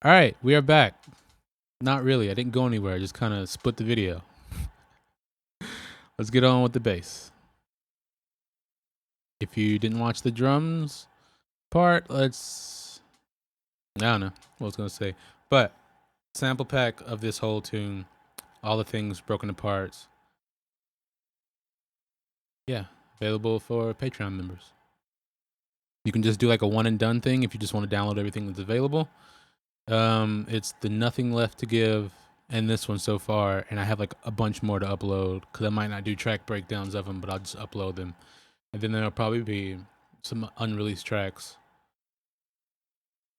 All right, we are back. Not really. I didn't go anywhere. I just kind of split the video. Let's get on with the bass. If you didn't watch the drums part, I don't know what I was going to say. But sample pack of this whole tune, all the things broken apart. Yeah, available for Patreon members. You can just do like a one and done thing if you just want to download everything that's available. It's the Nothing Left to Give and this one so far, and I have like a bunch more to upload because I might not do track breakdowns of them, but I'll just upload them. And then there'll probably be some unreleased tracks.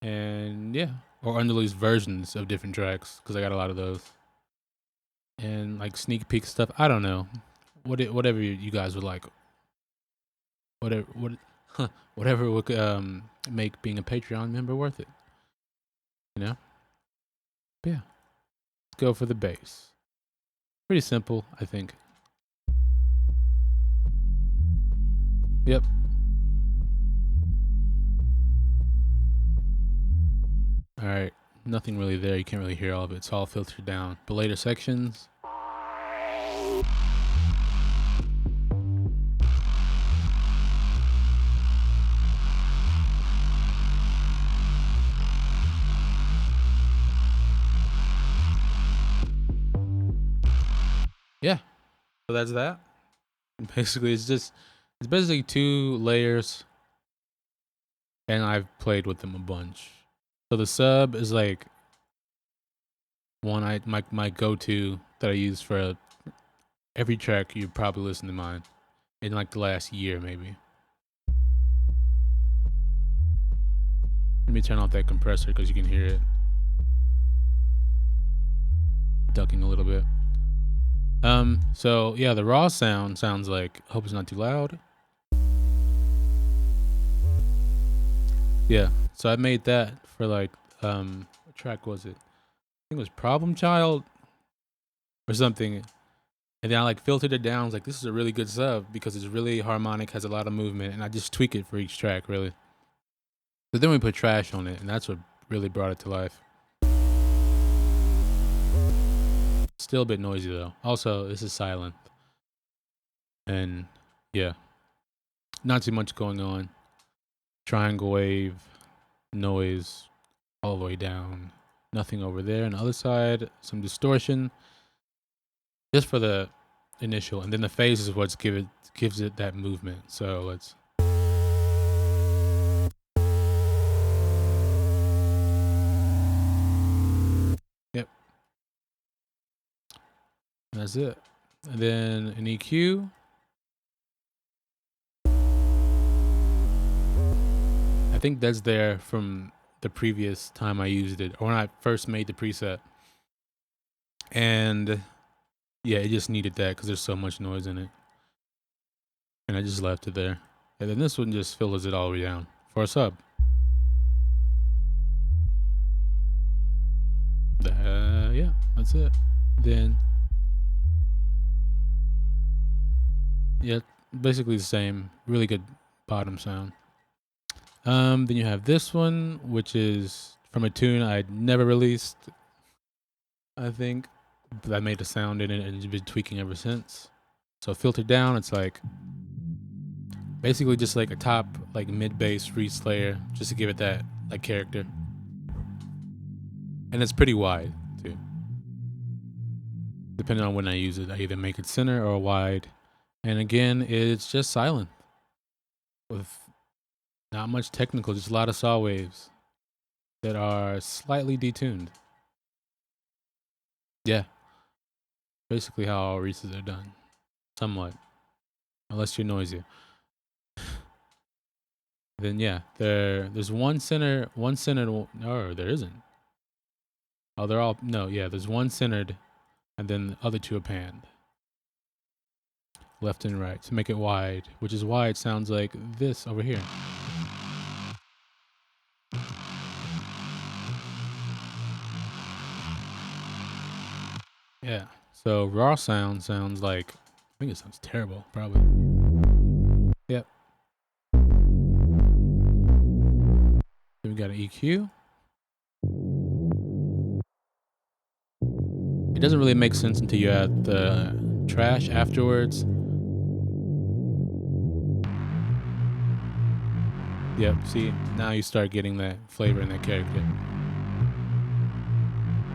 And yeah, or unreleased versions of different tracks because I got a lot of those. And like sneak peek stuff. I don't know. Whatever you guys would like. Whatever would make being a Patreon member worth it. You know? But yeah. Let's go for the bass. Pretty simple, I think. Yep. All right. Nothing really there. You can't really hear all of it. It's all filtered down. But later sections. Yeah. So that's that. And basically, it's basically 2 layers, and I've played with them a bunch. So the sub is like one my go-to that I use for every track you probably listen to mine in like the last year maybe. Let me turn off that compressor because you can hear it ducking a little bit. So yeah, the raw sounds like, hope it's not too loud. Yeah, so I made that for like, what track was it? I think it was Problem Child or something. And then I like filtered it down. I was like, this is a really good sub because it's really harmonic, has a lot of movement, and I just tweak it for each track really. But then we put Trash on it, and that's what really brought it to life. Still a bit noisy though. Also, this is silent. And yeah, not too much going on. Triangle wave, noise all the way down. Nothing over there. On the other side, some distortion. Just for the initial. And then the phase is what gives it that movement. So let's. Yep. And that's it. And then an EQ. I think that's there from the previous time I used it, or when I first made the preset. And yeah, it just needed that because there's so much noise in it. And I just left it there. And then this one just filters it all the way down for a sub. Yeah, that's it. Then, yeah, basically the same. Really good bottom sound. Then you have this one, which is from a tune I'd never released, I think. But I made a sound in it and it's been tweaking ever since. So filtered down, it's like basically just like a top, like mid-bass reach layer, just to give it that like character. And it's pretty wide too. Depending on when I use it, I either make it center or wide. And again, it's just silent with not much technical, just a lot of saw waves that are slightly detuned. Yeah. Basically how all reaches are done. Somewhat. Unless you're noisy. Then yeah, there's one center, no, there isn't. Oh, they're all, no, yeah, there's one centered, and then the other 2 are panned. Left and right, to make it wide, which is why it sounds like this over here. Yeah, so raw sounds like, I think it sounds terrible, probably. Yep. Then we got an EQ. doesn't really make sense until you add the trash afterwards. Yep, see, now you start getting that flavor in that character.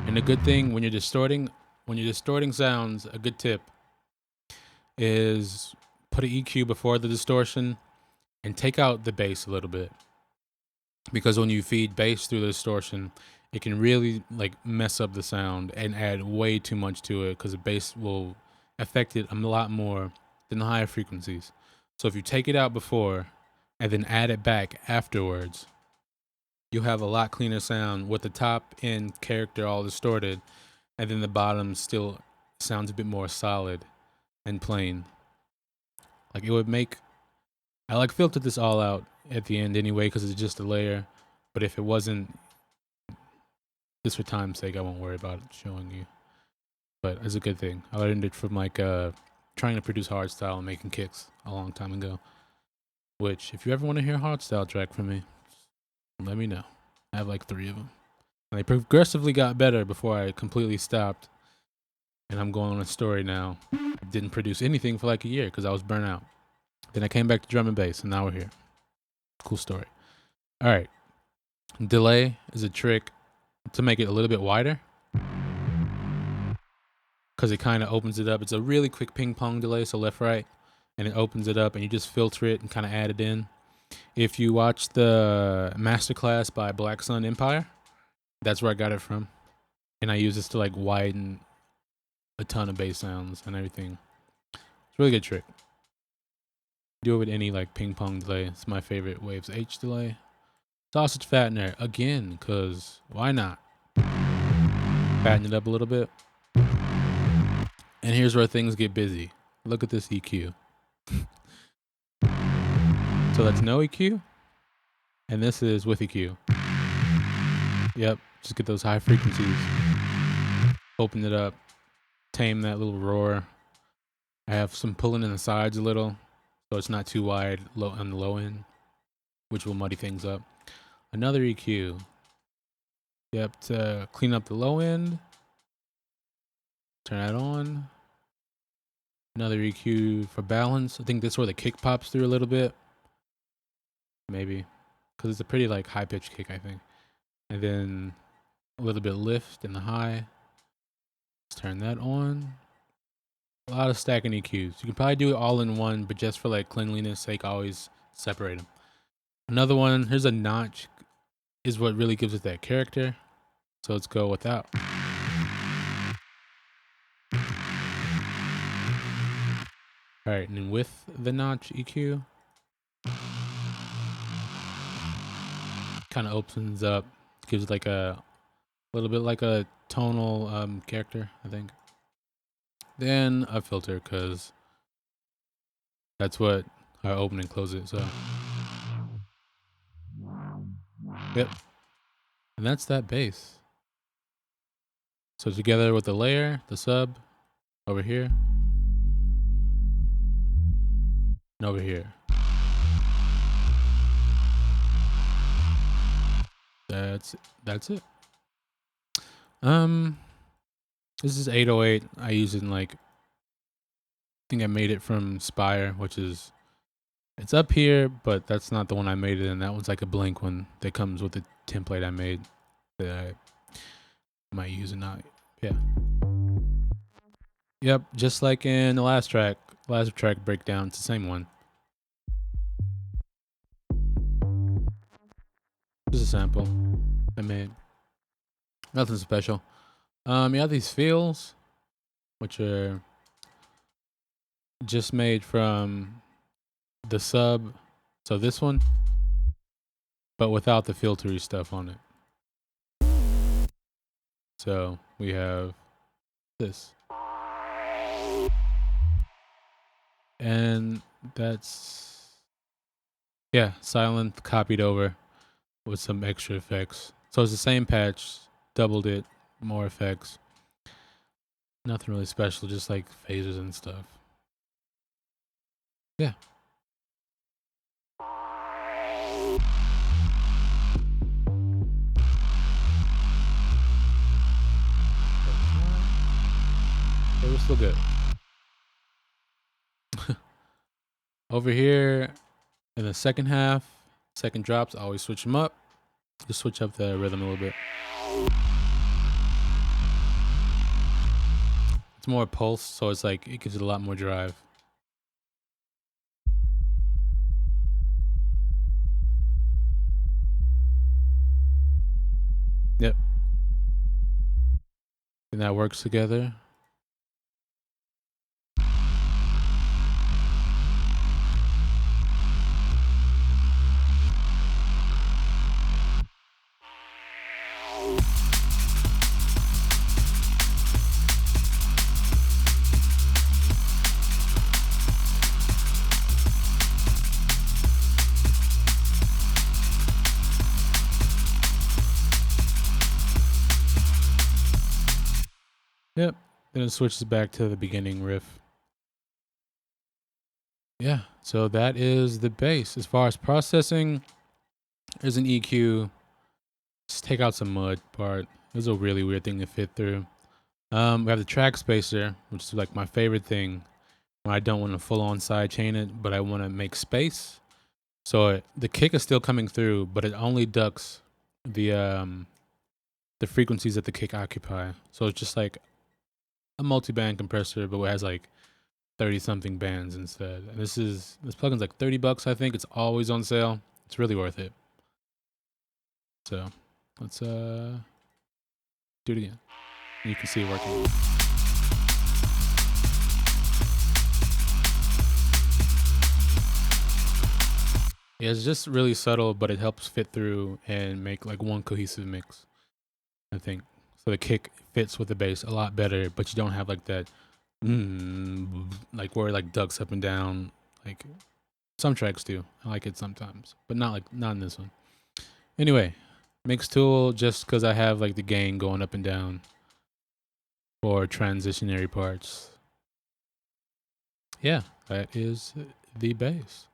And the good thing when you're distorting sounds, a good tip is put an EQ before the distortion and take out the bass a little bit. Because when you feed bass through the distortion, it can really like mess up the sound and add way too much to it, because the bass will affect it a lot more than the higher frequencies. So if you take it out before and then add it back afterwards, you'll have a lot cleaner sound with the top end character all distorted, and then the bottom still sounds a bit more solid and plain. Like it would make, I like filtered this all out at the end anyway because it's just a layer. But if it wasn't, just for time's sake, I won't worry about it showing you. But it's a good thing. I learned it from like trying to produce hardstyle and making kicks a long time ago. Which, if you ever want to hear a hardstyle track from me, let me know. I have like 3 of them. And they progressively got better before I completely stopped. And I'm going on a story now. I didn't produce anything for like a year because I was burnt out. Then I came back to drum and bass, and now we're here. Cool story. All right. Delay is a trick to make it a little bit wider, because it kind of opens it up. It's a really quick ping pong delay, so left, right, and it opens it up, and you just filter it and kind of add it in. If you watch the masterclass by Black Sun Empire, that's where I got it from. And I use this to like widen a ton of bass sounds and everything. It's a really good trick. Do it with any like ping pong delay. It's my favorite Waves H delay. Sausage fattener again, cause why not? Fatten it up a little bit. And here's where things get busy. Look at this EQ. So that's no EQ, and this is with EQ. Yep, just get those high frequencies. Open it up, tame that little roar. I have some pulling in the sides a little, so it's not too wide low on the low end, which will muddy things up. Another EQ. Yep, to clean up the low end. Turn that on. Another EQ for balance. I think this is where the kick pops through a little bit. Maybe. Because it's a pretty like high-pitched kick, I think. And then a little bit lift in the high. Let's turn that on. A lot of stacking EQs. You can probably do it all in one, but just for like cleanliness sake, always separate them. Another one, here's a notch, is what really gives it that character. So let's go without. All right, and then with the notch EQ, kind of opens up, gives it like a little bit like a tonal character, I think. Then a filter, because that's what I open and close it. So, yep, and that's that bass. So together with the layer, the sub, over here, and over here. That's it. This is 808. I use it in like, I think I made it from Spire, which is, it's up here, but that's not the one I made it in. That one's like a blank one that comes with the template I made that I might use or not. Yeah. Yep, just like in the last track breakdown, it's the same one. Just a sample I made. Nothing special. You have these fills, which are just made from the sub. So this one, but without the filtery stuff on it. So we have this. And that's, yeah, silent copied over with some extra effects. So it's the same patch, doubled it, more effects. Nothing really special, just like phasers and stuff. Yeah. feel good. Over here in the second half, second drops, I always switch them up. Just switch up the rhythm a little bit. It's more pulse, so it's like it gives it a lot more drive. Yep. And that works together. Yep. Then it switches back to the beginning riff. Yeah. So that is the bass. As far as processing, there's an EQ. Just take out some mud part. It was a really weird thing to fit through. We have the track spacer, which is like my favorite thing when I don't want to full on side chain it, but I want to make space. So the kick is still coming through, but it only ducks the frequencies that the kick occupy. So it's just like a multi-band compressor, but it has like 30 something bands instead. And this plugin's like $30, I think. It's always on sale. It's really worth it. So let's do it again. You can see it working. Yeah, it's just really subtle, but it helps fit through and make like one cohesive mix, I think. So the kick fits with the bass a lot better, but you don't have like that like where it like ducks up and down. Like some tracks do. I like it sometimes, but not in this one. Anyway, mix tool, just because I have like the gain going up and down for transitionary parts. Yeah, that is the bass.